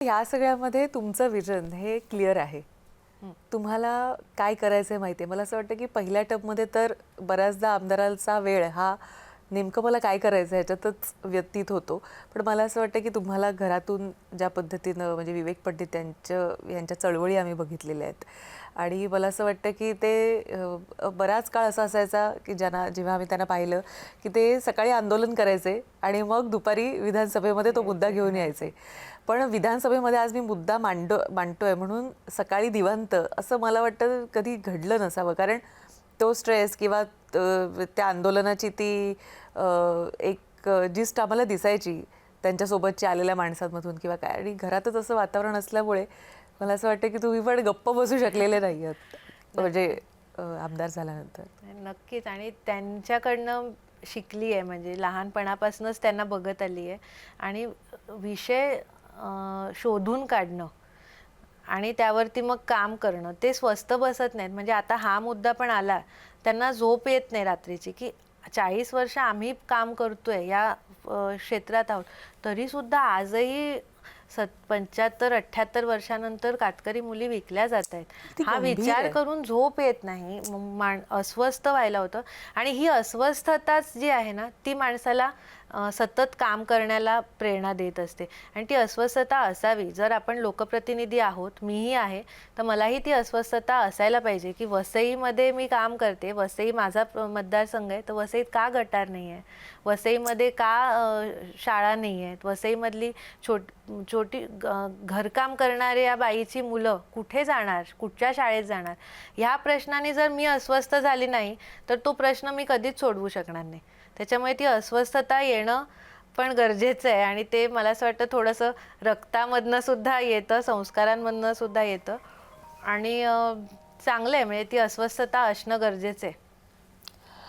ह्या सगळ्यामध्ये तुमचं विजन हे क्लिअर आहे. तुम्हाला काय करायचंय माहिती आहे. मला असं वाटतं की पहिल्या टर्ममध्ये तर बऱ्याचदा आमदारांचा वेळ हा नेमकं मला काय करायचं ह्याच्यातच व्यतीत होतो. पण मला असं वाटतं की तुम्हाला घरातून ज्या पद्धतीनं म्हणजे विवेक पंडित यांच्या चळवळी आम्ही बघितलेल्या आहेत आणि मला असं वाटतं की ते बराच काळ असा असायचा की जेव्हा आम्ही त्यांना पाहिलं की ते सकाळी आंदोलन करायचे आणि मग दुपारी विधानसभेमध्ये तो मुद्दा घेऊन यायचे. पण विधानसभेमध्ये आज मी मुद्दा मांडतोय म्हणून सकाळी दिवांत असं मला वाटतं कधी घडलं नसावं. कारण तो स्ट्रेस किंवा त्या आंदोलनाची ती एक जिस्ट आम्हाला दिसायची त्यांच्यासोबतची आलेल्या माणसांमधून किंवा काय. आणि घरातच असं वातावरण असल्यामुळे मला असं वाटतं की तुम्ही पण गप्प बसू शकलेले नाही आहात म्हणजे आमदार झाल्यानंतर. नक्कीच. आणि त्यांच्याकडनं शिकली आहे, म्हणजे लहानपणापासूनच त्यांना बघत आली आहे. आणि विषय शोधून काढणं आणि त्यावरती मग काम करणं, ते स्वस्त बसत नाहीत. म्हणजे आता हा मुद्दा पण आला, त्यांना झोप येत नाही रात्रीची, की 40 वर्ष आम्ही काम करतोय या क्षेत्रात आहोत, तरीसुद्धा आजही 75-78 वर्षानंतर कातकरी मुली विकल्या जात आहेत. हा विचार करून झोप येत नाही, अस्वस्थ व्हायला होतं. आणि ही अस्वस्थताच जी आहे ना, ती माणसाला सतत काम करण्याला प्रेरणा देत असते. आणि ती अस्वस्थता असावी. जर आपण लोकप्रतिनिधी आहोत, मीही आहे, तर मलाही ती अस्वस्थता असायला पाहिजे, की वसईमध्ये मी काम करते, वसई माझा मतदारसंघ आहे, तर वसईत का गटार नाही आहे, वसईमध्ये का शाळा नाही आहेत, वसईमधली छोटी घरकाम करणाऱ्या बाईची मुलं कुठे जाणार, कुठच्या शाळेत जाणार, ह्या प्रश्नाने जर मी अस्वस्थ झाली नाही तर तो प्रश्न मी कधीच सोडवू शकणार नाही. त्याच्यामुळे ती अस्वस्थता येणं पण गरजेचं आहे. आणि ते मला असं वाटतं थोडंसं रक्तामधनं सुद्धा येतं, संस्कारांमधनं सुद्धा येतं. आणि चांगलं आहे, म्हणजे ती अस्वस्थता असणं गरजेचं आहे.